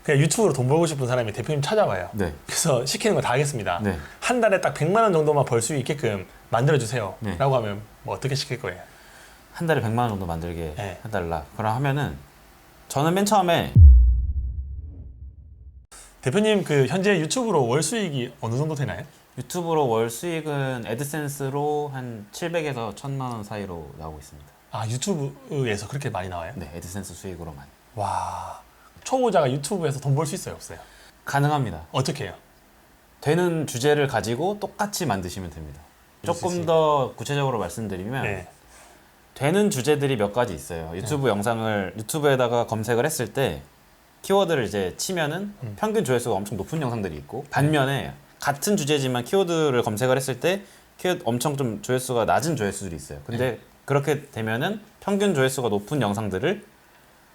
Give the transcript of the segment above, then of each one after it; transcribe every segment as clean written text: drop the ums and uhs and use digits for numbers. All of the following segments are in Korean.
그냥 유튜브로 돈 벌고 싶은 사람이 대표님 찾아와요. 네. 그래서 시키는 거 다 하겠습니다. 네. 한 달에 딱 100만 원 정도만 벌 수 있게끔 만들어주세요. 네. 라고 하면 뭐 어떻게 시킬 거예요? 한 달에 100만 원 정도 만들게 네. 해달라. 그럼 하면은 저는 맨 처음에 대표님 그 현재 유튜브로 월 수익이 어느 정도 되나요? 유튜브로 월 수익은 애드센스로 한 700에서 1000만 원 사이로 나오고 있습니다. 아 유튜브에서 그렇게 많이 나와요? 네, 애드센스 수익으로만. 와 초보자가 유튜브에서 돈 벌 수 있어요 없어요? 가능합니다. 어떻게 해요? 되는 주제를 가지고 똑같이 만드시면 됩니다. 조금 더 구체적으로 말씀드리면 네. 되는 주제들이 몇 가지 있어요. 유튜브 영상을 유튜브에다가 검색을 했을 때 키워드를 이제 치면은 평균 조회수가 엄청 높은 영상들이 있고 반면에 같은 주제지만 키워드를 검색을 했을 때 키워드 엄청 좀 조회수가 낮은 조회수들이 있어요. 근데 그렇게 되면은 평균 조회수가 높은 영상들을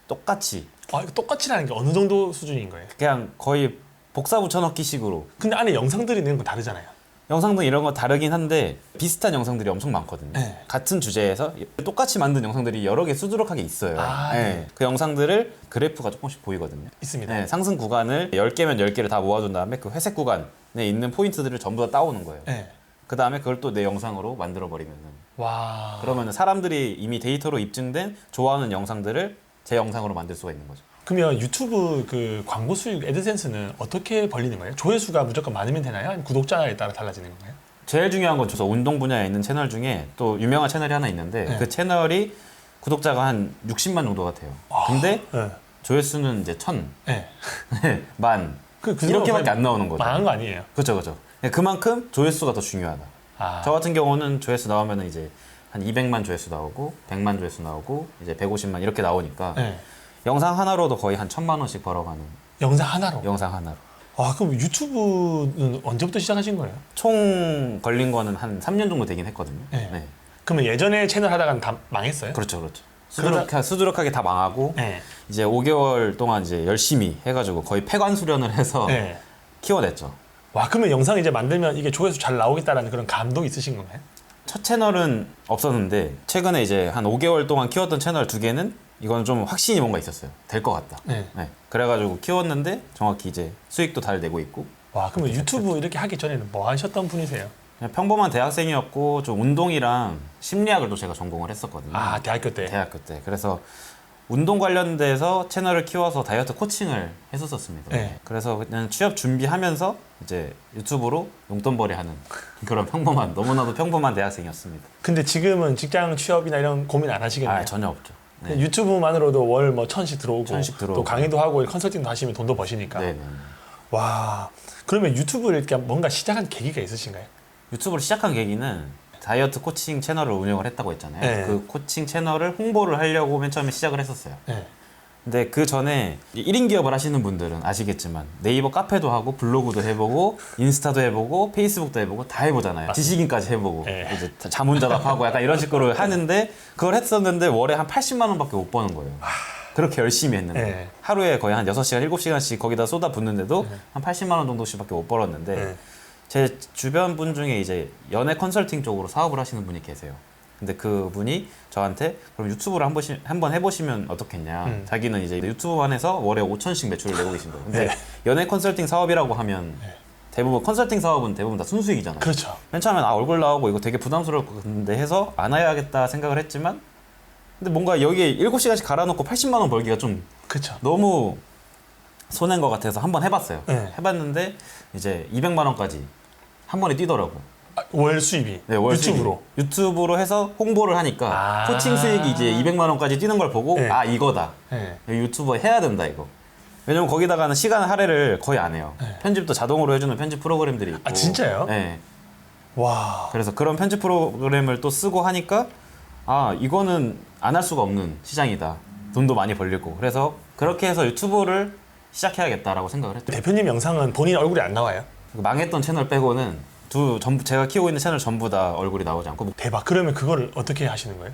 똑같이 아 이거 똑같이라는 게 어느 정도 수준인 거예요? 그냥 거의 복사 붙여넣기 식으로 근데 안에 영상들이 있는 건 다르잖아요. 영상도 이런 거 다르긴 한데 비슷한 영상들이 엄청 많거든요. 네. 같은 주제에서 똑같이 만든 영상들이 여러 개 수두룩하게 있어요. 아, 네. 네. 그 영상들을 그래프가 조금씩 보이거든요. 있습니다. 네, 상승 구간을 10개면 10개를 다 모아둔 다음에 그 회색 구간에 있는 포인트들을 전부 다 따오는 거예요. 네. 그 다음에 그걸 또 내 영상으로 만들어버리면은 와. 그러면 사람들이 이미 데이터로 입증된 좋아하는 영상들을 제 영상으로 만들 수가 있는 거죠. 그러면 유튜브 그 광고 수익 애드센스는 어떻게 벌리는 거예요? 조회수가 무조건 많으면 되나요? 아니면 구독자에 따라 달라지는 건가요? 제일 중요한 건 저 운동 분야에 있는 채널 중에 또 유명한 채널이 하나 있는데 네. 그 채널이 구독자가 한 60만 정도가 돼요. 근데 네. 조회수는 이제 1000, 네. 만 그 이렇게밖에 안 나오는 거죠. 망한 거 아니에요? 그렇죠, 그렇죠. 그만큼 조회수가 더 중요하다. 아. 저 같은 경우는 조회수 나오면은 이제 한 200만 조회수 나오고 100만 조회수 나오고 이제 150만 이렇게 나오니까 네. 영상 하나로도 거의 한 1000만 원씩 벌어가는 영상 하나로. 영상 하나로. 아 그럼 유튜브는 언제부터 시작하신 거예요? 총 걸린 거는 한 3년 정도 되긴 했거든요. 네. 네. 그러면 예전에 채널 하다가는 다 망했어요? 그렇죠, 그렇죠. 수두룩하게 다 망하고 네. 이제 5개월 동안 이제 열심히 해가지고 거의 폐관 수련을 해서 네. 키워냈죠. 와 그러면 영상 이제 만들면 이게 조회수 잘 나오겠다라는 그런 감독이 있으신 건가요? 첫 채널은 없었는데 최근에 이제 한 5개월 동안 키웠던 채널 2개는 이건 좀 확신이 뭔가 있었어요. 될 것 같다. 네. 네. 그래가지고 키웠는데 정확히 이제 수익도 잘 내고 있고 와 그러면 유튜브 이렇게 하기 전에는 뭐 하셨던 분이세요? 그냥 평범한 대학생이었고 좀 운동이랑 심리학을 또 제가 전공을 했었거든요. 아 대학교 때. 대학교 때. 그래서 운동 관련돼서 채널을 키워서 다이어트 코칭을 했었습니다. 네. 그래서 그냥 취업 준비하면서 이제 유튜브로 용돈벌이 하는 그런 평범한 너무나도 평범한 대학생이었습니다. 근데 지금은 직장 취업이나 이런 고민 안 하시겠네요. 아 전혀 없죠. 그냥 유튜브만으로도 월 뭐 1000씩 들어오고 1000씩 들어오고. 또 강의도 하고 컨설팅도 하시면 돈도 버시니까. 네네. 와 그러면 유튜브를 이렇게 뭔가 시작한 계기가 있으신가요? 유튜브를 시작한 계기는 다이어트 코칭 채널을 운영을 했다고 했잖아요. 네. 그 코칭 채널을 홍보를 하려고 맨 처음에 시작을 했었어요. 네. 근데 그 전에 1인 기업을 하시는 분들은 아시겠지만 네이버 카페도 하고 블로그도 해보고 인스타도 해보고 페이스북도 해보고 다 해보잖아요. 지식인까지 해보고 네. 이제 자문자답하고 약간 이런 식으로 하는데 그걸 했었는데 월에 한 80만 원밖에 못 버는 거예요. 그렇게 열심히 했는데 네. 하루에 거의 한 6시간, 7시간씩 거기다 쏟아붓는데도 한 80만 원 정도씩밖에 못 벌었는데 네. 제 주변 분 중에 이제 연애 컨설팅 쪽으로 사업을 하시는 분이 계세요. 근데 그 분이 저한테 그럼 유튜브를 한번 해보시면 어떻겠냐. 자기는 이제 유튜브만 해서 월에 5천씩 매출을 내고 계신 거예요. 근데 네. 연애 컨설팅 사업이라고 하면 대부분 컨설팅 사업은 대부분 다 순수익이잖아요. 그렇죠. 맨 처음엔 얼굴 나오고 이거 되게 부담스러울 것 같은데 해서 안 해야겠다 생각을 했지만 근데 뭔가 여기에 7시간씩 갈아놓고 80만 원 벌기가 좀 그렇죠. 너무 손해인 것 같아서 한번 해봤어요. 네. 해봤는데 이제 200만 원까지 한 번에 뛰더라고요. 아, 월 수입이 네, 월 유튜브로. 수익이. 유튜브로 해서 홍보를 하니까 아. 코칭 수익이 이제 200만 원까지 뛰는 걸 보고 네. 아 이거다. 네. 유튜버 해야 된다 이거. 왜냐면 거기다가는 시간 할애를 거의 안 해요. 네. 편집도 자동으로 해주는 편집 프로그램들이 있고. 아, 진짜요? 네. 와. 그래서 그런 편집 프로그램을 또 쓰고 하니까 아 이거는 안 할 수가 없는 시장이다. 돈도 많이 벌리고. 그래서 그렇게 해서 유튜브를 시작해야겠다라고 생각을 했죠. 대표님 영상은 본인 얼굴이 안 나와요? 망했던 채널 빼고는 전부 제가 키우고 있는 채널 전부 다 얼굴이 나오지 않고 대박. 그러면 그걸 어떻게 하시는 거예요?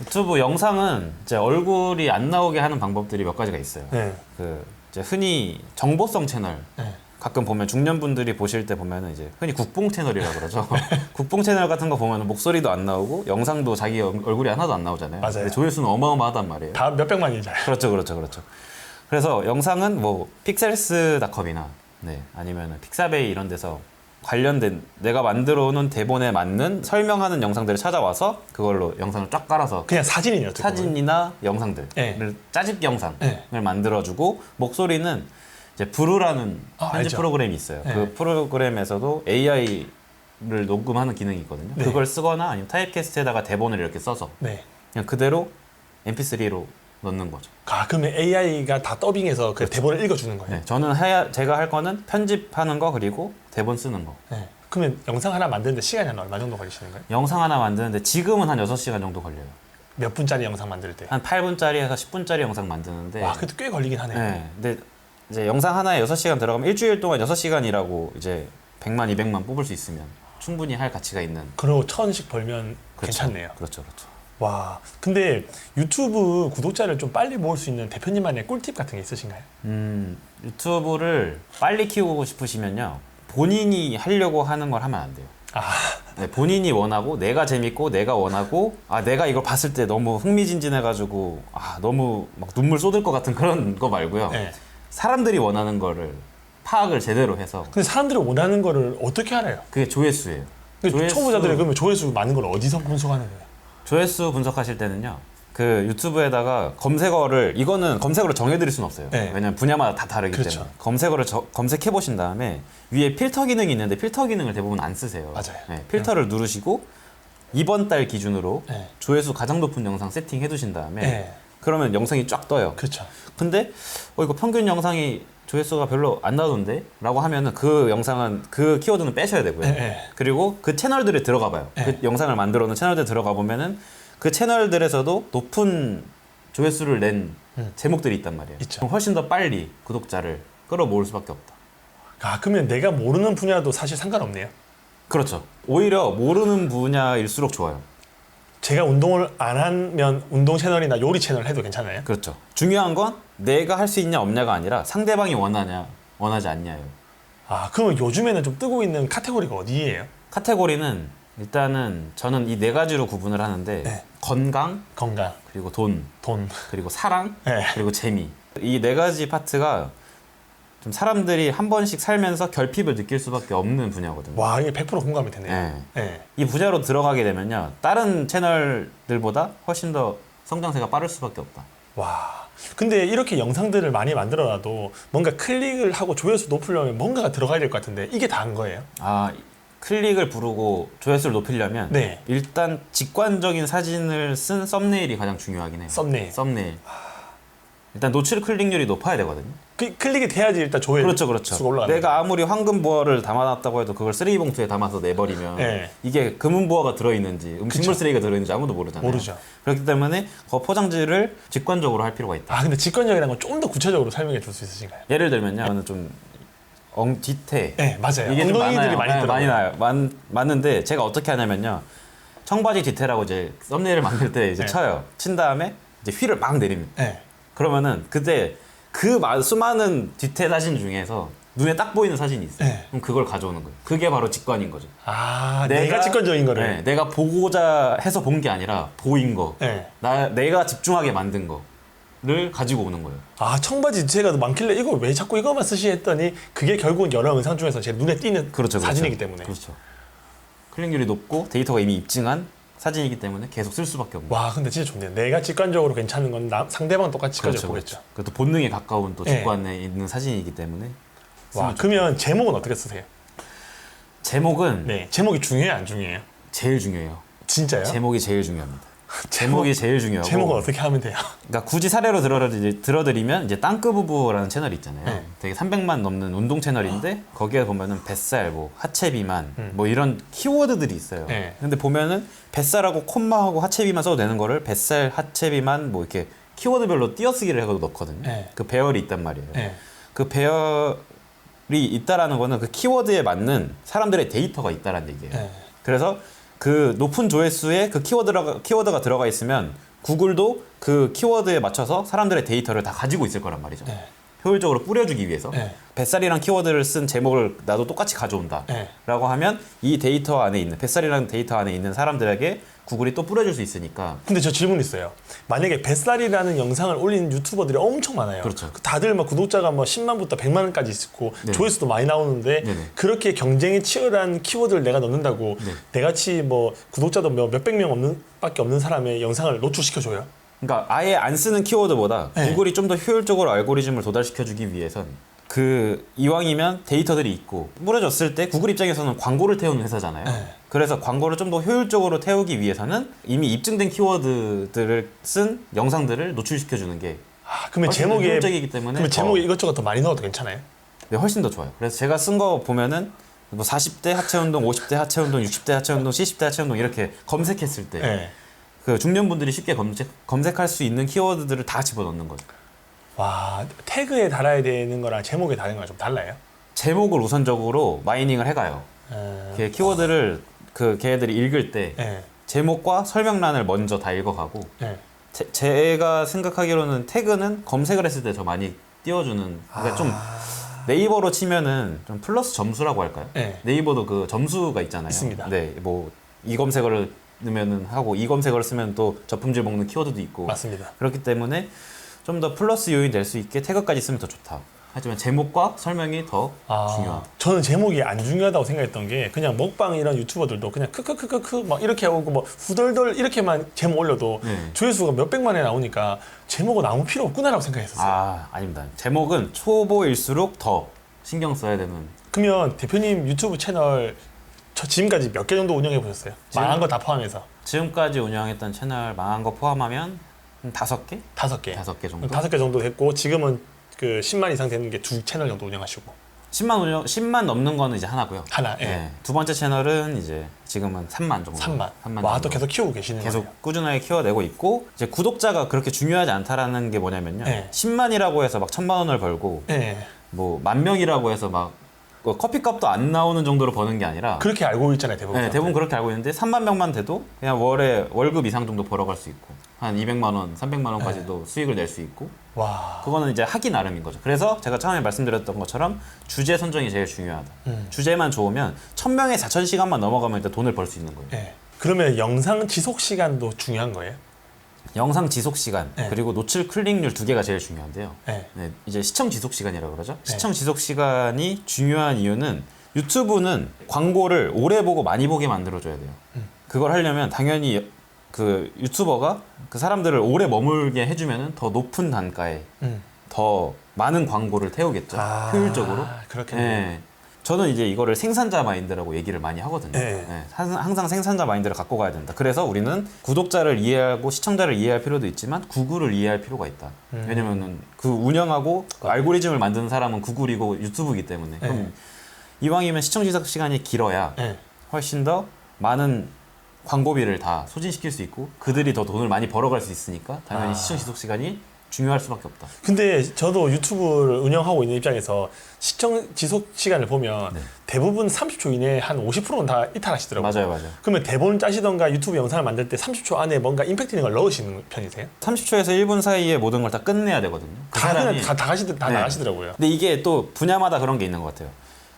유튜브 영상은 이제 얼굴이 안 나오게 하는 방법들이 몇 가지가 있어요. 네. 그 이제 흔히 정보성 채널 네. 가끔 보면 중년분들이 보실 때 보면은 이제 흔히 국뽕 채널이라 그러죠. 국뽕 채널 같은 거 보면 목소리도 안 나오고 영상도 자기 얼굴이 하나도 안 나오잖아요. 맞아요. 근데 조회수는 어마어마하단 말이에요. 다 몇백만이잖아요. 그렇죠, 그렇죠, 그렇죠. 그래서 영상은 뭐 픽셀스닷컴이나 아니면 픽사베이 이런 데서 관련된 내가 만들어 놓은 대본에 맞는 설명하는 영상들을 찾아와서 그걸로 영상을 쫙 깔아서 그냥 사진이네요. 어떻게 보면. 사진이나 영상들을 네. 짜집기 영상을 네. 만들어주고 목소리는 이제 브루라는 편집 알죠. 프로그램이 있어요. 네. 그 프로그램에서도 AI를 녹음하는 기능이 있거든요. 네. 그걸 쓰거나 아니면 타입캐스트에다가 대본을 이렇게 써서 네. 그냥 그대로 MP3로 넣는 거죠. 아, 그러면 AI가 다 더빙해서 그 대본을 읽어주는 거예요. 네, 저는 제가 할 거는 편집하는 거 그리고 대본 쓰는 거. 네. 그러면 영상 하나 만드는데 시간이 한 얼마 정도 걸리시는 거예요? 영상 하나 만드는데 지금은 한 6시간 정도 걸려요. 몇 분짜리 영상 만들 때? 한 8분짜리에서 10분짜리 영상 만드는데 와, 그래도 꽤 걸리긴 하네요. 네, 근데 이제 영상 하나에 6시간 들어가면 일주일 동안 6시간 일하고 이제 100만, 200만 뽑을 수 있으면 충분히 할 가치가 있는. 그리고 1,000원씩 벌면 그렇죠. 괜찮네요. 그렇죠, 그렇죠. 와, 근데 유튜브 구독자를 좀 빨리 모을 수 있는 대표님만의 꿀팁 같은 게 있으신가요? 유튜브를 빨리 키우고 싶으시면요, 본인이 하려고 하는 걸 하면 안 돼요. 아, 네, 본인이 원하고 내가 재밌고 내가 원하고 내가 이걸 봤을 때 너무 흥미진진해가지고 너무 막 눈물 쏟을 것 같은 그런 거 말고요. 네. 사람들이 원하는 거를 파악을 제대로 해서 근데 사람들이 원하는 거를 어떻게 알아요? 그게 조회수예요. 근데 초보자들이 그러면 조회수 많은 걸 어디서 분석하는 거예요? 조회수 분석하실 때는요, 그 유튜브에다가 검색어를, 이거는 검색어를 정해드릴 수는 없어요. 네. 왜냐면 분야마다 다 다르기 그렇죠. 때문에 검색어를 검색해 보신 다음에 위에 필터 기능이 있는데 필터 기능을 대부분 안 쓰세요. 맞아요. 네, 필터를 누르시고 이번 달 기준으로 네. 조회수 가장 높은 영상 세팅해 두신 다음에 네. 그러면 영상이 쫙 떠요. 그렇죠. 근데 이거 평균 영상이 조회수가 별로 안 나오던데? 라고 하면은 그 영상은, 그 키워드는 빼셔야 되고요. 네. 그리고 그 채널들에 들어가 봐요. 네. 그 영상을 만들어 놓은 채널들에 들어가 보면은 그 채널들에서도 높은 조회수를 낸 제목들이 있단 말이에요. 있죠. 그럼 훨씬 더 빨리 구독자를 끌어모을 수밖에 없다. 아, 그러면 내가 모르는 분야도 사실 상관없네요. 그렇죠. 오히려 모르는 분야일수록 좋아요. 제가 운동을 안 하면 운동 채널이나 요리 채널 해도 괜찮아요? 그렇죠. 중요한 건 내가 할 수 있냐 없냐가 아니라 상대방이 원하냐 원하지 않냐예요. 아, 그러면 요즘에는 좀 뜨고 있는 카테고리가 어디예요? 카테고리는 일단은 저는 이 4가지로 구분을 하는데 네. 건강, 건강, 그리고 돈, 돈. 그리고 사랑, 네. 그리고 재미. 이 4가지 파트가 좀 사람들이 한 번씩 살면서 결핍을 느낄 수밖에 없는 분야거든요. 와, 이게 100% 공감이 되네요. 네. 네. 이 분야로 들어가게 되면요, 다른 채널들보다 훨씬 더 성장세가 빠를 수밖에 없다. 와. 근데 이렇게 영상들을 많이 만들어놔도 뭔가 클릭을 하고 조회수 높이려면 뭔가가 들어가야 될 것 같은데 이게 다 한 거예요? 클릭을 부르고 조회수를 높이려면 네. 일단 직관적인 사진을 쓴 썸네일이 가장 중요하긴 해요. 썸네일. 일단 노출 클릭률이 높아야 되거든요. 클릭이 돼야지 일단 조회 그렇죠. 수가 올라가는 내가 아무리 황금보화를 담아놨다고 해도 그걸 쓰레기 봉투에 담아서 내버리면 네. 이게 금은보화가 들어있는지 음식물 그쵸. 쓰레기가 들어있는지 아무도 모르잖아요. 모르죠. 그렇기 때문에 그 포장지를 직관적으로 할 필요가 있다. 아, 근데 직관적이라는 건 좀 더 구체적으로 설명해 줄 수 있으신가요? 예를 들면요, 저는 좀 뒤태 네, 맞아요. 이게 좀 엉덩이들이 많아요. 많이 네, 들어가요. 많이 나요. 맞는데 제가 어떻게 하냐면요, 청바지 뒤태라고 이제 썸네일을 만들 때 이제 네. 쳐요. 친 다음에 이제 휠을 막 내립니다. 네. 그러면은 그때 그 수많은 뒤태 사진 중에서 눈에 딱 보이는 사진이 있어요. 네. 그럼 그걸 가져오는 거예요. 그게 바로 직관인 거죠. 아, 내가 직관적인 거를. 네, 내가 보고자 해서 본 게 아니라 보인 거. 네. 내가 집중하게 만든 거를 가지고 오는 거예요. 아, 청바지 제가 많길래 이거 왜 자꾸 이거만 쓰시 했더니 그게 결국은 여러 영상 중에서 제 눈에 띄는 그렇죠. 사진이기 때문에. 그렇죠. 클릭률이 높고 데이터가 이미 입증한 사진이기 때문에 계속 쓸 수밖에 없는 거예요. 와, 근데 진짜 좋네요. 내가 직관적으로 괜찮은 건 상대방 똑같이 직관적으로 보겠죠. 그것도 본능에 가까운 또 네. 직관에 있는 사진이기 때문에. 와, 그러면 제목은 어떻게 쓰세요? 제목은 네, 제목이 중요해요, 안 중요해요? 제일 중요해요. 진짜요? 제목이 제일 중요합니다. 제목이 제일 중요하고. 제목은 어떻게 하면 돼요? 그러니까 굳이 사례로 들어드리면 이제 땅끄부부라는 채널이 있잖아요. 네. 되게 300만 넘는 운동 채널인데 거기에 보면은 뱃살, 뭐 하체 비만, 뭐 이런 키워드들이 있어요. 네. 근데 보면은 뱃살하고 콤마하고 하체 비만 써도 되는 거를 뱃살, 하체 비만 뭐 이렇게 키워드별로 띄어쓰기를 해서 넣거든요. 네. 그 배열이 있단 말이에요. 네. 그 배열이 있다라는 거는 그 키워드에 맞는 사람들의 데이터가 있다라는 얘기예요. 네. 그래서 그 높은 조회수에 그 키워드가 들어가 있으면 구글도 그 키워드에 맞춰서 사람들의 데이터를 다 가지고 있을 거란 말이죠. 네. 효율적으로 뿌려주기 위해서 네. 뱃살이란 키워드를 쓴 제목을 나도 똑같이 가져온다 네. 라고 하면 이 데이터 안에 있는 뱃살이라는 데이터 안에 있는 사람들에게 구글이 또 뿌려줄 수 있으니까. 근데 저 질문 있어요. 만약에 뱃살이라는 영상을 올리는 유튜버들이 엄청 많아요. 그렇죠. 다들 막 구독자가 뭐 10만부터 100만까지 있고 네. 조회수도 많이 나오는데 네네. 그렇게 경쟁이 치열한 키워드를 내가 넣는다고 네. 내같이 뭐 구독자도 몇백 명 밖에 없는 사람의 영상을 노출시켜줘요? 그러니까 아예 안 쓰는 키워드보다 네. 구글이 좀 더 효율적으로 알고리즘을 도달시켜주기 위해선 그 이왕이면 데이터들이 있고 뿌려졌을 때 구글 입장에서는 광고를 태우는 회사잖아요. 네. 그래서 광고를 좀 더 효율적으로 태우기 위해서는 이미 입증된 키워드들을 쓴 영상들을 노출시켜주는 게 그러면 훨씬 더 제목에 효율적이기 때문에 그러면 더- 제목에 이것저것 더 많이 넣어도 괜찮아요? 네, 훨씬 더 좋아요. 그래서 제가 쓴 거 보면은 뭐 40대 하체 운동, 50대 하체 운동, 60대 하체 운동, 70대 하체 운동 이렇게 검색했을 때 네. 그 중년분들이 쉽게 검색할 수 있는 키워드들을 다 집어넣는 거죠. 와, 태그에 달아야 되는 거랑 제목에 달는 거랑 좀 달라요? 제목을 우선적으로 마이닝을 해가요. 네. 키워드를 그 걔네들이 읽을 때 네. 제목과 설명란을 먼저 다 읽어가고 네. 제가 생각하기로는 태그는 검색을 했을 때 더 많이 띄워주는 그러니까 좀 네이버로 치면은 좀 플러스 점수라고 할까요? 네. 네이버도 그 점수가 있잖아요. 있습니다. 네, 뭐 이 검색어를 넣으면은 하고 이 검색어를 쓰면 또 저품질 먹는 키워드도 있고 맞습니다. 그렇기 때문에 좀 더 플러스 요인 될 수 있게 태그까지 쓰면 더 좋다. 하지만 제목과 설명이 더 중요하다. 저는 제목이 안 중요하다고 생각했던 게 그냥 먹방 이런 유튜버들도 그냥 크크크크크 막 이렇게 하고 뭐 후덜덜 이렇게만 제목 올려도 네. 조회수가 몇백만에 나오니까 제목은 아무 필요 없구나라고 생각했었어요. 아닙니다. 제목은 초보일수록 더 신경 써야 되는. 그러면 대표님 유튜브 채널 저 지금까지 몇 개 정도 운영해 보셨어요? 망한 거 다 포함해서 지금까지 운영했던 채널 망한 거 포함하면 한 5개? 5개. 5개 정도? 5개 정도 됐고 지금은 그 10만 이상 되는 게 2채널 정도 운영하시고 10만 넘는 거는 이제 하나고요. 하나. 예. 네. 두 번째 채널은 이제 지금은 3만 정도. 3만. 3만 와, 정도. 또 계속 키우고 계시는 계속 거예요. 꾸준하게 키워내고 있고 이제 구독자가 그렇게 중요하지 않다라는 게 뭐냐면요. 네. 10만이라고 해서 막 1,000만 원을 벌고 예. 뭐 10,000명이라고 해서 막 커피값도 안 나오는 정도로 버는 게 아니라 그렇게 알고 있잖아요, 대부분. 네, 대부분 그렇게 알고 있는데 3만 명만 돼도 그냥 월에 월급 이상 정도 벌어갈 수 있고 한 200만 원, 300만 원까지도 수익을 낼 수 있고 와. 그거는 이제 하기 나름인 거죠. 그래서 제가 처음에 말씀드렸던 것처럼 주제 선정이 제일 중요하다. 주제만 좋으면 1,000명에 4,000시간만 넘어가면 일단 돈을 벌 수 있는 거예요. 예. 그러면 영상 지속 시간도 중요한 거예요? 영상 지속 시간 네. 그리고 노출 클릭률 두 개가 제일 중요한데요. 예. 네, 이제 시청 지속 시간이라고 그러죠. 네. 시청 지속 시간이 중요한 이유는 유튜브는 광고를 오래 보고 많이 보게 만들어줘야 돼요. 그걸 하려면 당연히 그 유튜버가 그 사람들을 오래 머물게 해주면은 더 높은 단가에 더 많은 광고를 태우겠죠. 효율적으로. 그렇겠네요. 네. 저는 이제 이거를 생산자 마인드라고 얘기를 많이 하거든요. 네. 네, 항상 생산자 마인드를 갖고 가야 된다. 그래서 우리는 구독자를 이해하고 시청자를 이해할 필요도 있지만 구글을 이해할 필요가 있다. 왜냐면은 그 운영하고 그 알고리즘을 만드는 사람은 구글이고 유튜브이기 때문에. 그럼 이왕이면 시청 지속 시간이 길어야 예. 훨씬 더 많은 광고비를 다 소진시킬 수 있고 그들이 더 돈을 많이 벌어갈 수 있으니까 당연히 시청 지속 시간이 중요할 수밖에 없다. 근데 저도 유튜브를 운영하고 있는 입장에서 시청 지속 시간을 보면 네. 대부분 30초 이내에 한 50%는 다 이탈하시더라고요. 맞아요. 그러면 대본 짜시던가 유튜브 영상을 만들 때 30초 안에 뭔가 임팩트 있는 걸 넣으시는 편이세요? 30초에서 1분 사이에 모든 걸 다 끝내야 되거든요. 그 다 사람이- 그냥 다 네. 나가시더라고요. 근데 이게 또 분야마다 그런 게 있는 것 같아요.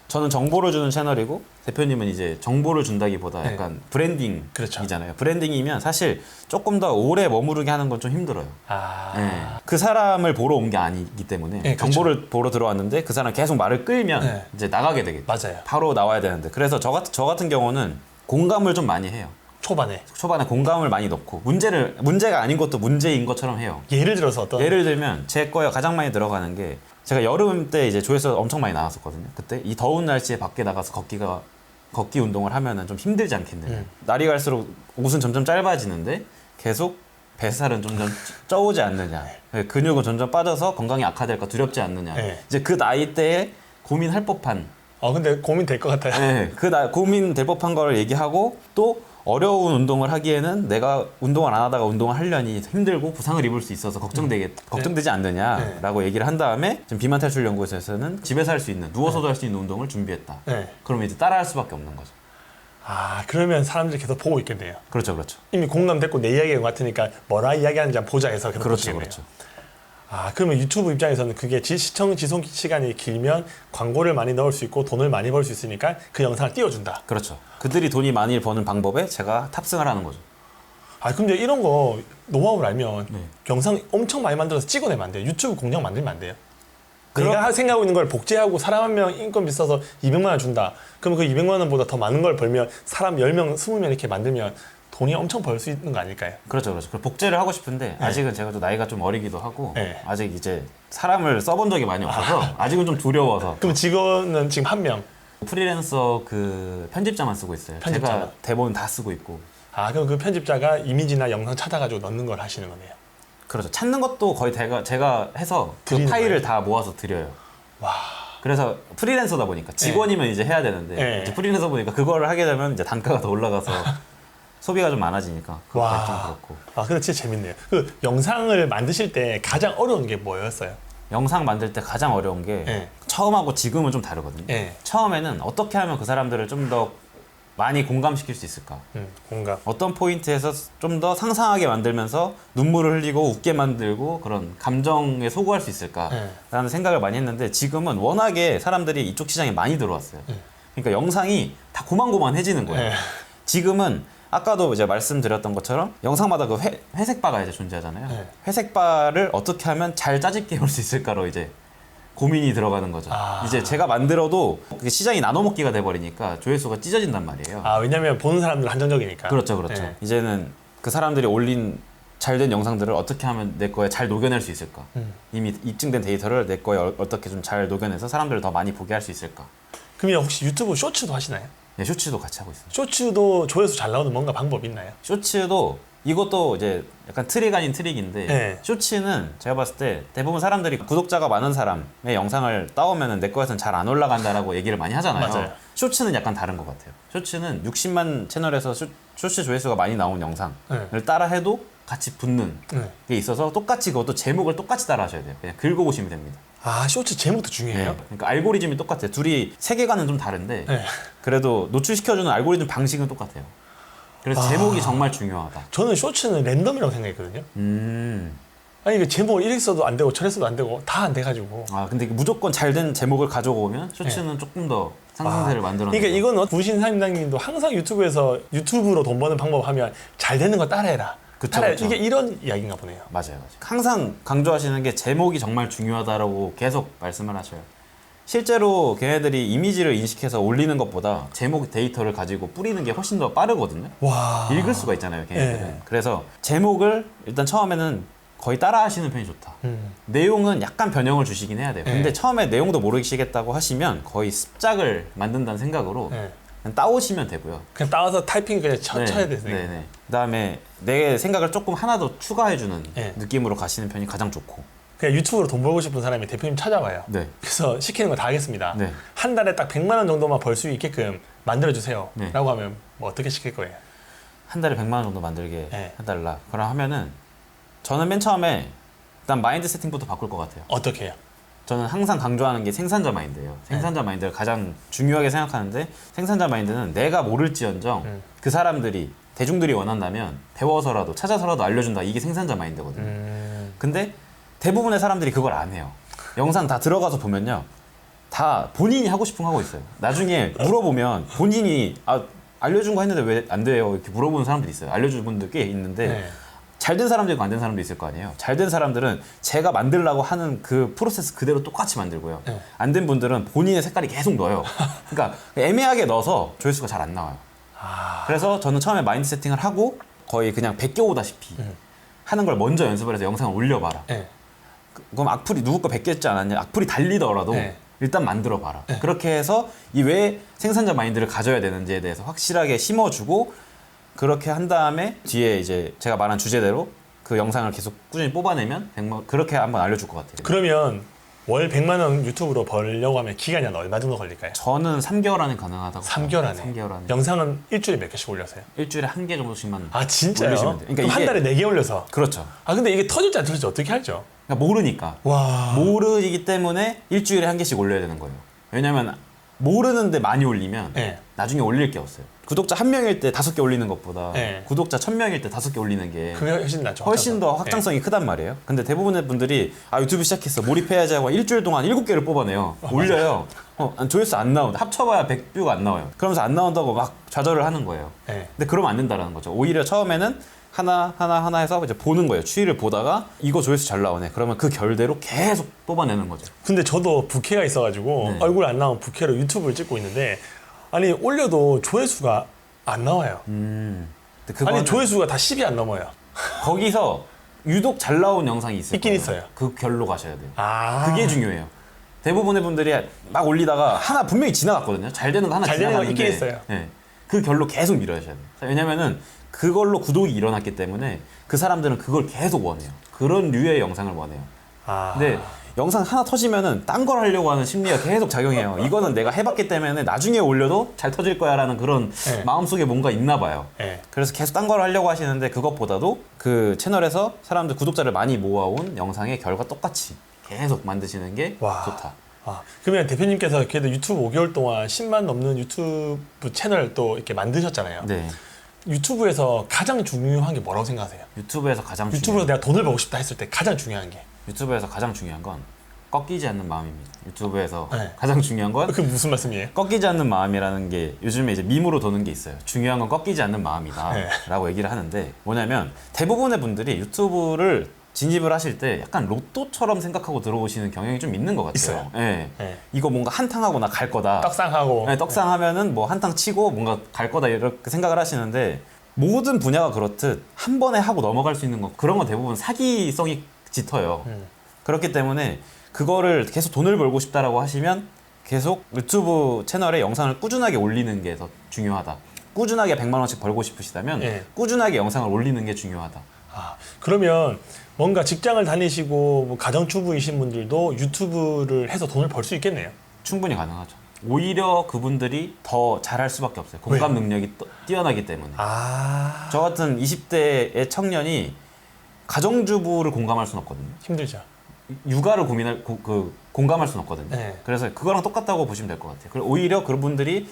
저는 정보를 주는 채널이고 대표님은 이제 정보를 준다기보다 네. 약간 브랜딩이잖아요. 그렇죠. 브랜딩이면 사실 조금 더 오래 머무르게 하는 건 좀 힘들어요. 네. 그 사람을 보러 온 게 아니기 때문에 네, 그렇죠. 정보를 보러 들어왔는데 그 사람 계속 말을 끌면 네. 이제 나가게 되겠죠. 맞아요. 바로 나와야 되는데 그래서 저 같은 경우는 공감을 좀 많이 해요. 초반에 초반에 공감을 많이 넣고 문제가 아닌 것도 문제인 것처럼 해요. 예를 들어서 어떤 예를 들면 제 거에 가장 많이 들어가는 게 제가 여름 때 이제 조회수가 엄청 많이 나왔었거든요. 그때 이 더운 날씨에 밖에 나가서 걷기 운동을 하면은 좀 힘들지 않겠느냐. 날이 갈수록 옷은 점점 짧아지는데 계속 뱃살은 점점 쪄오지 않느냐. 근육은 점점 빠져서 건강이 악화될까 두렵지 않느냐. 네. 이제 그 나이 때에 고민할 법한 근데 고민 될 것 같아요. 네, 고민될 법한 걸 얘기하고 또 어려운 운동을 하기에는 내가 운동을 안 하다가 운동을 하려니 힘들고 부상을 입을 수 있어서 걱정되지 않느냐라고 얘기를 한 다음에 지금 비만 탈출 연구소에서는 집에서 할 수 있는 누워서도 할 수 있는 운동을 준비했다. 네. 그러면 이제 따라할 수밖에 없는 거죠. 그러면 사람들이 계속 보고 있겠네요. 그렇죠. 이미 공감됐고 내 이야기가 같으니까 뭐라 이야기하는지 한번 보자 해서 계속 그렇죠. 보시겠네요. 그렇죠. 아, 그러면 유튜브 입장에서는 그게 시청 지속 시간이 길면 광고를 많이 넣을 수 있고 돈을 많이 벌 수 있으니까 그 영상을 띄워준다. 그렇죠. 그들이 돈이 많이 버는 방법에 제가 탑승을 하는 거죠. 아, 근데 이런 거 노하우를 알면 네. 영상 엄청 많이 만들어서 찍어내면 안 돼요. 유튜브 공장 만들면 안 돼요. 그럼- 내가 생각하고 있는 걸 복제하고 사람 한 명 인건비 써서 200만 원 준다. 그러면 그 200만 원보다 더 많은 걸 벌면 사람 10명, 20명 이렇게 만들면 돈이 엄청 벌 수 있는 거 아닐까요? 그렇죠, 그렇죠. 그 복제를 하고 싶은데 아직은 제가 좀 나이가 좀 어리기도 하고 네. 아직 이제 사람을 써본 적이 많이 없어서 아직은 좀 두려워서 그럼 직원은 지금 한 명. 프리랜서 그 편집자만 쓰고 있어요. 편집자만. 제가 대본 다 쓰고 있고. 아, 그럼 그 편집자가 이미지나 영상 찾아가지고 넣는 걸 하시는 거네요. 그렇죠. 찾는 것도 거의 제가 해서 그 드리는 파일을 거예요? 다 모아서 드려요. 와. 그래서 프리랜서다 보니까 직원이면 이제 해야 되는데 네. 이제 프리랜서 보니까 그거를 하게 되면 이제 단가가 더 올라가서 소비가 좀 많아지니까 그것까지 좀 그렇고. 아, 근데 진짜 재밌네요. 그 영상을 만드실 때 가장 어려운 게 뭐였어요? 영상 만들 때 가장 어려운 게 네. 처음하고 지금은 좀 다르거든요. 네. 처음에는 어떻게 하면 그 사람들을 좀 더 많이 공감시킬 수 있을까? 공감. 어떤 포인트에서 좀 더 상상하게 만들면서 눈물을 흘리고 웃게 만들고 그런 감정에 소구할 수 있을까라는 네. 생각을 많이 했는데 지금은 워낙에 사람들이 이쪽 시장에 많이 들어왔어요. 그러니까 영상이 다 고만고만해지는 거예요. 네. 지금은 아까도 이제 말씀드렸던 것처럼 영상마다 그 회색 바가 이제 존재하잖아요. 네. 회색 바를 어떻게 하면 잘 짜집게 올 수 있을까로 이제 고민이 들어가는 거죠. 아. 이제 제가 만들어도 그게 시장이 나눠먹기가 돼버리니까 조회수가 찢어진단 말이에요. 아, 왜냐면 보는 사람들은 한정적이니까. 그렇죠, 그렇죠. 네. 이제는 그 사람들이 올린 잘된 영상들을 어떻게 하면 내 거에 잘 녹여낼 수 있을까? 이미 입증된 데이터를 내 거에 어떻게 좀 잘 녹여내서 사람들을 더 많이 보게 할 수 있을까? 그러면 혹시 유튜브 쇼츠도 하시나요? 네, 쇼츠도 같이 하고 있습니다. 쇼츠도 조회수 잘 나오는 뭔가 방법이 있나요? 쇼츠도 이것도 이제 약간 트릭 아닌 트릭인데 네. 쇼츠는 제가 봤을 때 대부분 사람들이 구독자가 많은 사람의 영상을 따오면은 내 거에서는 잘 안 올라간다라고 얘기를 많이 하잖아요. 맞아요. 쇼츠는 약간 다른 것 같아요. 쇼츠는 60만 채널에서 쇼츠 조회수가 많이 나온 영상을 네. 따라 해도 같이 붙는 네. 게 있어서 똑같이 그것도 제목을 똑같이 따라 하셔야 돼요. 그냥 긁어보시면 됩니다. 아, 쇼츠 제목도 중요해요? 그러니까 알고리즘이 똑같아요. 둘이 세계관은 좀 다른데 네. 그래도 노출시켜주는 알고리즘 방식은 똑같아요. 그래서 아. 제목이 정말 중요하다. 저는 쇼츠는 랜덤이라고 생각했거든요. 아니, 그 제목을 이렇게 써도 안 되고 저렇게 써도 안 되고 다 안 돼가지고. 아 근데 무조건 잘된 제목을 가져오면 쇼츠는 조금 더 상승세를 만들어내는. 그러니까 이건 부신 사임당님도 항상 유튜브에서 유튜브로 돈 버는 방법 하면 잘 되는 거 따라해라. 그쵸, 따라해. 그쵸. 이게 이런 이야기인가 보네요. 맞아요. 항상 강조하시는 게 제목이 정말 중요하다라고 계속 말씀을 하셔요. 실제로 걔네들이 이미지를 인식해서 올리는 것보다 제목 데이터를 가지고 뿌리는 게 훨씬 더 빠르거든요. 와. 읽을 수가 있잖아요, 걔네들은. 네. 그래서 제목을 일단 처음에는 거의 따라 하시는 편이 좋다. 내용은 약간 변형을 주시긴 해야 돼요. 네. 근데 처음에 내용도 모르시겠다고 하시면 거의 습작을 만든다는 생각으로 네. 그냥 따오시면 되고요. 그냥 따와서 타이핑 그냥 쳐야 되세요. 네. 그다음에 내 생각을 조금 하나 더 추가해주는 네. 느낌으로 가시는 편이 가장 좋고. 그냥 유튜브로 돈 벌고 싶은 사람이 대표님 찾아와요. 네. 그래서 시키는 거 다 하겠습니다. 네. 한 달에 딱 100만 원 정도만 벌 수 있게끔 만들어주세요. 네. 라고 하면 뭐 어떻게 시킬 거예요? 한 달에 100만 원 정도 만들게 네. 해달라. 그럼 하면은 저는 맨 처음에 일단 마인드 세팅부터 바꿀 것 같아요. 어떻게 해요? 저는 항상 강조하는 게 생산자 마인드예요. 생산자 마인드를 가장 중요하게 생각하는데 생산자 마인드는 내가 모를지언정 그 사람들이 대중들이 원한다면 배워서라도 찾아서라도 알려준다. 이게 생산자 마인드거든요. 근데 대부분의 사람들이 그걸 안 해요. 영상 다 들어가서 보면요. 다 본인이 하고 싶은 거 하고 있어요. 나중에 물어보면 본인이 알려준 거 했는데 왜 안 돼요? 이렇게 물어보는 사람들이 있어요. 알려준 분들 꽤 있는데 네. 잘된 사람도 있고 안 된 사람도 있을 거 아니에요. 잘된 사람들은 제가 만들려고 하는 그 프로세스 그대로 똑같이 만들고요. 네. 안 된 분들은 본인의 색깔이 계속 넣어요. 그러니까 애매하게 넣어서 조회수가 잘 안 나와요. 그래서 저는 처음에 마인드 세팅을 하고 거의 그냥 베껴오다시피 하는 걸 먼저 연습을 해서 영상을 올려봐라. 네. 그럼 악플이 누구 거 베꼈지 않았냐? 악플이 달리더라도 네. 일단 만들어봐라. 그렇게 해서 이 왜 생산자 마인드를 가져야 되는지에 대해서 확실하게 심어주고 그렇게 한 다음에 뒤에 이제 제가 말한 주제대로 그 영상을 계속 꾸준히 뽑아내면 그렇게 한번 알려줄 것 같아요. 그러면 월 100만 원 유튜브로 벌려고 하면 기간이 한 얼마 정도 걸릴까요? 저는 3개월 안에 가능하다고. 3개월 안에. 3개월 안에. 영상은 일주일에 몇 개씩 올려서요? 일주일에 1개 정도씩만. 아, 진짜요? 올리시면 돼요. 그러니까 그럼 한 이게- 달에 4개 올려서. 그렇죠. 아, 근데 이게 터질지 안 터질지 어떻게 알죠? 그러니까 모르니까. 와. 모르기 때문에 일주일에 1개씩 올려야 되는 거예요. 왜냐면 모르는데 많이 올리면 네. 나중에 올릴 게 없어요. 구독자 1명일 때 5개 올리는 것보다 네. 구독자 1000명일 때 5개 올리는 게 그게 훨씬 낫죠. 훨씬 더 확장성이 크단 말이에요. 근데 대부분의 분들이 유튜브 시작했어 몰입해야지 하고 일주일 동안 7개를 뽑아내요. 올려요. 조회수 안 나온다. 합쳐봐야 100뷰가 안 나와요. 그러면서 안 나온다고 막 좌절을 하는 거예요. 네. 근데 그러면 안 된다는 거죠. 오히려 처음에는 하나 해서 이제 보는 거예요. 추이를 보다가 이거 조회수 잘 나오네. 그러면 그 결대로 계속 뽑아내는 거죠. 근데 저도 부캐가 있어가지고 네. 얼굴 안 나온 부캐로 유튜브를 찍고 있는데 아니 올려도 조회수가 안 나와요. 근데 아니 그거는 조회수가 다 10이 안 넘어요. 거기서 유독 잘 나온 영상이 있을 있긴 거예요. 있어요. 그 결로 가셔야 돼요. 아 그게 중요해요. 대부분의 분들이 막 올리다가 하나 분명히 지나갔거든요. 잘 되는 거 하나 잘 되는 거 지나갔는데 있긴 있어요. 네, 그 결로 계속 밀어주셔야 돼요. 왜냐면은 그걸로 구독이 일어났기 때문에 그 사람들은 그걸 계속 원해요. 그런 류의 영상을 원해요. 아. 근데 영상 하나 터지면은 딴 걸 하려고 하는 심리가 계속 작용해요. 이거는 내가 해봤기 때문에 나중에 올려도 잘 터질 거야라는 그런 네. 마음속에 뭔가 있나 봐요. 네. 그래서 계속 딴 걸 하려고 하시는데 그것보다도 그 채널에서 사람들 구독자를 많이 모아온 영상의 결과 똑같이 계속 만드시는 게 와. 좋다. 아, 그러면 대표님께서 그래도 유튜브 5개월 동안 10만 넘는 유튜브 채널 또 이렇게 만드셨잖아요. 네. 유튜브에서 가장 중요한 게 뭐라고 생각하세요? 유튜브에서 가장 유튜브로 내가 돈을 벌고 싶다 했을 때 가장 중요한 게. 유튜브에서 가장 중요한 건 꺾이지 않는 마음입니다. 유튜브에서 네. 가장 중요한 건 그 무슨 말씀이에요? 꺾이지 않는 마음이라는 게 요즘에 이제 밈으로 도는 게 있어요. 중요한 건 꺾이지 않는 마음이다 네. 라고 얘기를 하는데 뭐냐면 대부분의 분들이 유튜브를 진입을 하실 때 약간 로또처럼 생각하고 들어오시는 경향이 좀 있는 것 같아요. 있어요. 예. 네. 이거 뭔가 한탕하고 나 갈 거다. 떡상하고. 네, 떡상하면은 뭐 한탕 치고 뭔가 갈 거다 이렇게 생각을 하시는데 모든 분야가 그렇듯 한 번에 하고 넘어갈 수 있는 거 그런 건 대부분 사기성이 짙어요. 그렇기 때문에 그거를 계속 돈을 벌고 싶다라고 하시면 계속 유튜브 채널에 영상을 꾸준하게 올리는 게 더 중요하다. 꾸준하게 100만 원씩 벌고 싶으시다면 네. 꾸준하게 영상을 올리는 게 중요하다. 아, 그러면 뭔가 직장을 다니시고 뭐 가정주부이신 분들도 유튜브를 해서 돈을 벌 수 있겠네요. 충분히 가능하죠. 오히려 그분들이 더 잘할 수밖에 없어요. 공감 왜요? 능력이 뛰어나기 때문에. 아, 저 같은 20대의 청년이 가정주부를 공감할 수는 없거든요. 힘들죠. 육아를 공감할 수는 없거든요. 네. 그래서 그거랑 똑같다고 보시면 될 것 같아요. 그리고 오히려 그분들이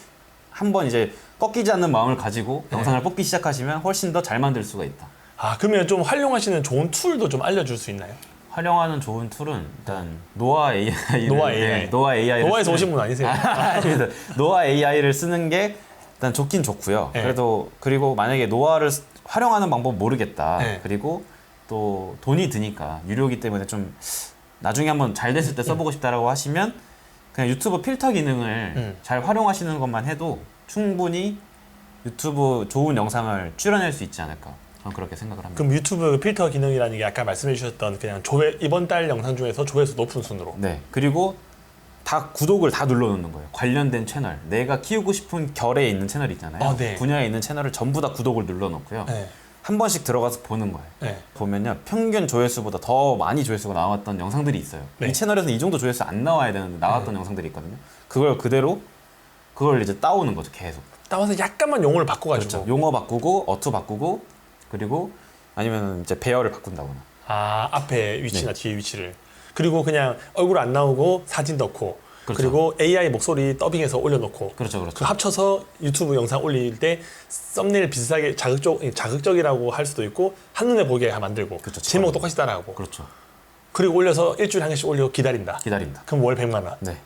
한번 이제 꺾이지 않는 마음을 가지고 네. 영상을 뽑기 시작하시면 훨씬 더 잘 만들 수가 있다. 아, 그러면 좀 활용하시는 좋은 툴도 좀 알려줄 수 있나요? 활용하는 좋은 툴은 일단 노아 AI. 노아 AI. 노아 AI. 노아에서 오신 분 아니세요? 아닙니다. 노아 AI를 쓰는 게 일단 좋긴 좋고요. 네. 그리고 만약에 노아를 활용하는 방법 모르겠다. 네. 그리고 또 돈이 드니까 유료이기 때문에 좀 나중에 한번 잘 됐을 때 써보고 싶다라고 하시면 그냥 유튜브 필터 기능을 잘 활용하시는 것만 해도 충분히 유튜브 좋은 영상을 출연할 수 있지 않을까. 저는 그렇게 생각을 합니다. 그럼 유튜브 필터 기능이라는 게 아까 말씀해 주셨던 그냥 이번 달 영상 중에서 조회수 높은 순으로. 네. 그리고 다 구독을 다 눌러놓는 거예요. 관련된 채널, 내가 키우고 싶은 결에 있는 채널 있잖아요. 아, 네. 분야에 있는 채널을 전부 다 구독을 눌러놓고요. 네. 한 번씩 들어가서 보는 거예요. 네. 보면요, 평균 조회수보다 더 많이 조회수가 나왔던 영상들이 있어요. 네. 이 채널에서는 이 정도 조회수 안 나와야 되는데 나왔던 영상들이 있거든요. 그걸 그대로 그걸 이제 따오는 거죠, 계속. 따와서 약간만 용어를 바꿔가지고. 그렇죠. 용어 바꾸고 어투 바꾸고 그리고 아니면 이제 배열을 바꾼다거나. 아, 앞에 위치나 네. 뒤에 위치를. 그리고 그냥 얼굴 안 나오고 사진 넣고. 그렇죠. 그리고 AI 목소리 더빙해서 올려놓고. 그렇죠, 그렇죠. 그 합쳐서 유튜브 영상 올릴 때 썸네일 비슷하게 자극적이라고 할 수도 있고 한눈에 보게 만들고 그렇죠. 제목 똑같이 따라하고 그렇죠. 그리고 올려서 일주일에 한 개씩 올리고 기다린다. 기다린다. 그럼 월 100만 원. 네.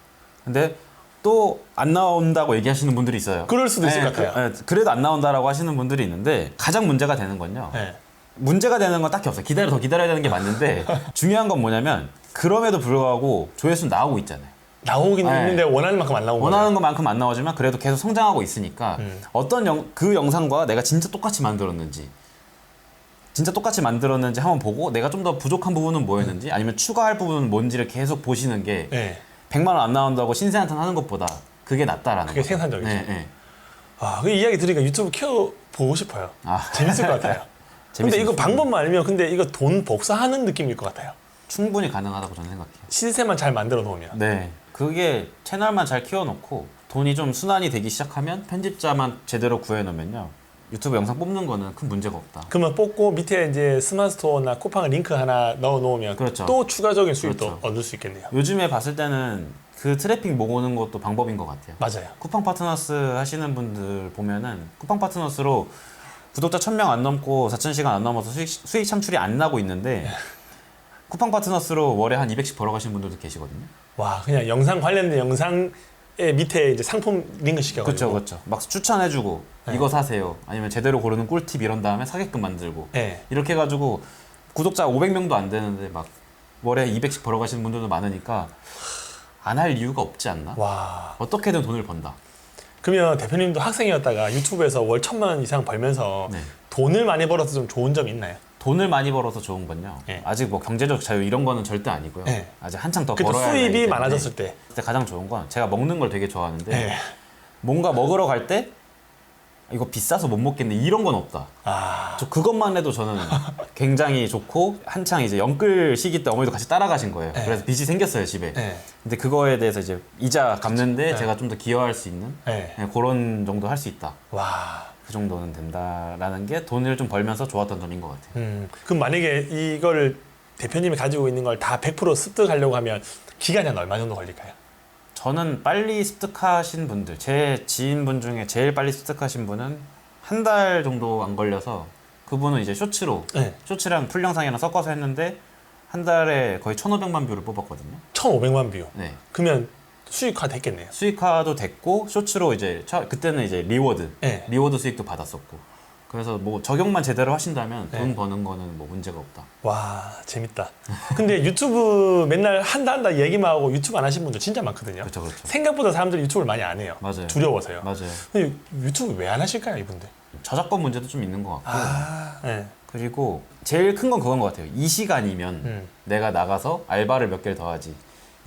근데 또 안 나온다고 얘기하시는 분들이 있어요. 그럴 수도 있을 것 같아요. 그래도 안 나온다라고 하시는 분들이 있는데 가장 문제가 되는 건요. 네. 문제가 되는 건 딱히 없어요. 더 기다려야 되는 게 맞는데 중요한 건 뭐냐면 그럼에도 불구하고 조회수 나오고 있잖아요. 나오긴 네. 있는데 원하는 만큼 안 나오고. 원하는 것만큼 안 나오지만 그래도 계속 성장하고 있으니까 그 영상과 내가 진짜 똑같이 만들었는지 한번 보고 내가 좀 더 부족한 부분은 뭐였는지 아니면 추가할 부분은 뭔지를 계속 보시는 게 네. 100만 원 안 나온다고 신세한탄 하는 것보다 그게 낫다라는 그게 거죠. 생산적이죠. 네, 네. 아, 그 이야기 들으니까 유튜브 보고 싶어요. 아. 재밌을 것 같아요. 근데 이거 방법만 알면 근데 이거 돈 복사하는 느낌일 것 같아요. 충분히 가능하다고 저는 생각해요. 시세만 잘 만들어 놓으면. 네. 그게 채널만 잘 키워놓고 돈이 좀 순환이 되기 시작하면 편집자만 제대로 구해놓으면요. 유튜브 영상 뽑는 거는 큰 문제가 없다. 그러면 뽑고 밑에 이제 스마트 스토어나 쿠팡 링크 하나 넣어 놓으면 그렇죠. 또 추가적인 수익도 그렇죠. 얻을 수 있겠네요. 요즘에 봤을 때는 그 트래픽 모으는 것도 방법인 것 같아요. 맞아요. 쿠팡 파트너스 하시는 분들 보면은 쿠팡 파트너스로 구독자 1000명 안 넘고 4000시간 안 넘어서 수익 창출이 안 나고 있는데 쿠팡 파트너스로 월에 한 200씩 벌어가시는 분들도 계시거든요. 와, 그냥 영상 관련된 영상의 밑에 이제 상품 링크 시켜가지고. 그렇죠. 막 추천해주고 이거 사세요. 아니면 제대로 고르는 꿀팁 이런 다음에 사게끔 만들고 네. 이렇게 해가지고 구독자 500명도 안 되는데 막 월에 200씩 벌어가시는 분들도 많으니까 안 할 이유가 없지 않나? 와. 어떻게든 돈을 번다. 그러면 대표님도 학생이었다가 유튜브에서 월 1000만 원 이상 벌면서 네. 돈을 많이 벌어서 좀 좋은 점이 있나요? 돈을 많이 벌어서 좋은 건요. 네. 아직 뭐 경제적 자유 이런 거는 절대 아니고요. 네. 아직 한창 더 그래도 벌어야 할 나이기 수입이 때문에 많아졌을 때. 그때 가장 좋은 건 제가 먹는 걸 되게 좋아하는데 네. 뭔가 먹으러 갈 때 이거 비싸서 못 먹겠네 이런 건 없다. 아. 저 그것만 해도 저는 굉장히 좋고 한창 이제 영끌 시기 때 어머니도 같이 따라가신 거예요. 네. 그래서 빚이 생겼어요 집에. 네. 근데 그거에 대해서 이제 이자 갚는데 네. 제가 좀 더 기여할 수 있는 네. 네, 그런 정도 할 수 있다. 와. 그 정도는 된다라는 게 돈을 좀 벌면서 좋았던 점인 것 같아요. 그럼 만약에 이걸 대표님이 가지고 있는 걸 다 100% 습득하려고 하면 기간이 한 얼마 정도 걸릴까요? 저는 빨리 습득하신 분들, 제 지인분 중에 제일 빨리 습득하신 분은 한 달 정도 안 걸려서 그분은 이제 쇼츠로 네. 쇼츠랑 풀 영상이랑 섞어서 했는데 한 달에 거의 1,500만 뷰를 뽑았거든요. 1,500만 뷰. 네. 그러면 수익화 됐겠네요. 수익화도 됐고 쇼츠로 이제 그때는 이제 리워드 네. 수익도 받았었고 그래서 뭐 적용만 제대로 하신다면 네. 돈 버는 거는 뭐 문제가 없다. 와, 재밌다. 근데 유튜브 맨날 한다 얘기만 하고 유튜브 안 하신 분들 진짜 많거든요. 그렇죠. 생각보다 사람들이 유튜브를 많이 안 해요. 맞아요. 두려워서요. 맞아요. 근데 유튜브 왜 안 하실까요, 이분들? 저작권 문제도 좀 있는 것 같고 아, 네. 그리고 제일 큰 건 그건 것 같아요. 이 시간이면 내가 나가서 알바를 몇 개를 더 하지.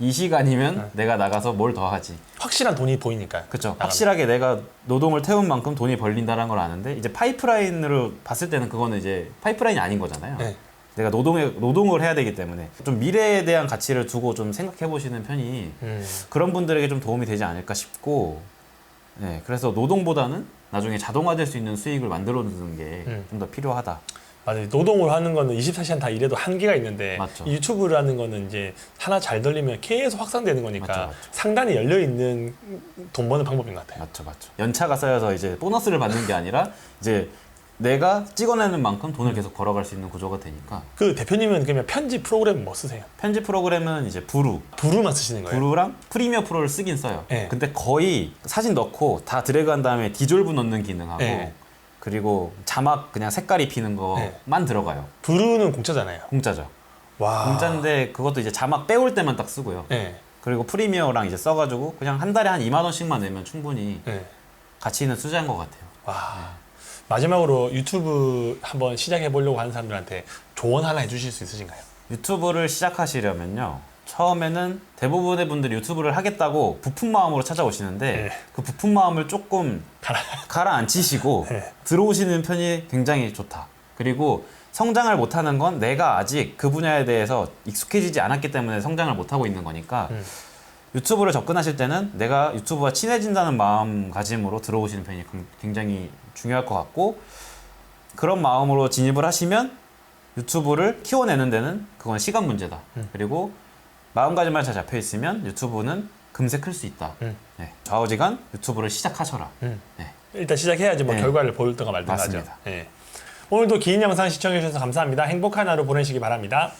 이 시간이면 내가 나가서 뭘 더 하지. 확실한 돈이 보이니까. 그렇죠. 확실하게 내가 노동을 태운 만큼 돈이 벌린다는 걸 아는데 이제 파이프라인으로 봤을 때는 그거는 이제 파이프라인이 아닌 거잖아요. 네. 내가 노동을 해야 되기 때문에 좀 미래에 대한 가치를 두고 좀 생각해 보시는 편이 그런 분들에게 좀 도움이 되지 않을까 싶고, 네, 그래서 노동보다는 나중에 자동화될 수 있는 수익을 만들어두는 게 좀 더 필요하다. 맞아요. 노동을 하는 거는 24시간 다 일해도 한계가 있는데 맞죠. 이 유튜브라는 거는 이제 하나 잘 돌리면 계속 확산되는 거니까 맞죠. 상단이 열려 있는 돈 버는 방법인 것 같아요. 맞죠. 연차가 쌓여서 이제 보너스를 받는 게 아니라 이제 내가 찍어내는 만큼 돈을 계속 벌어갈 수 있는 구조가 되니까. 그 대표님은 그러면 편집 프로그램 뭐 쓰세요? 편집 프로그램은 이제 부루만 쓰시는 거예요? 부루랑 프리미어 프로를 쓰긴 써요. 네. 근데 거의 사진 넣고 다 드래그한 다음에 디졸브 넣는 기능하고 네. 그리고 자막 그냥 색깔 입히는 것만 들어가요. 부루는 공짜잖아요. 공짜죠. 와. 공짜인데 그것도 이제 자막 빼올 때만 딱 쓰고요. 네. 그리고 프리미어랑 이제 써가지고 그냥 한 달에 한 2만 원씩만 내면 충분히 네. 가치 있는 투자인 것 같아요. 와. 마지막으로 유튜브 한번 시작해 보려고 하는 사람들한테 조언 하나 해주실 수 있으신가요? 유튜브를 시작하시려면요. 처음에는 대부분의 분들이 유튜브를 하겠다고 부푼 마음으로 찾아오시는데 네. 그 부푼 마음을 조금 가라앉히시고 네. 들어오시는 편이 굉장히 좋다. 그리고 성장을 못하는 건 내가 아직 그 분야에 대해서 익숙해지지 않았기 때문에 성장을 못하고 있는 거니까 유튜브를 접근하실 때는 내가 유튜브와 친해진다는 마음가짐으로 들어오시는 편이 굉장히 중요할 것 같고, 그런 마음으로 진입을 하시면 유튜브를 키워내는 데는 그건 시간 문제다. 그리고 마음가짐만 잘 잡혀 있으면 유튜브는 금세 클 수 있다. 네. 좌우지간 유튜브를 시작하셔라. 네. 일단 시작해야지 뭐 네. 결과를 보일든가 말든가 하죠. 맞습니다. 네. 오늘도 긴 영상 시청해 주셔서 감사합니다. 행복한 하루 보내시기 바랍니다.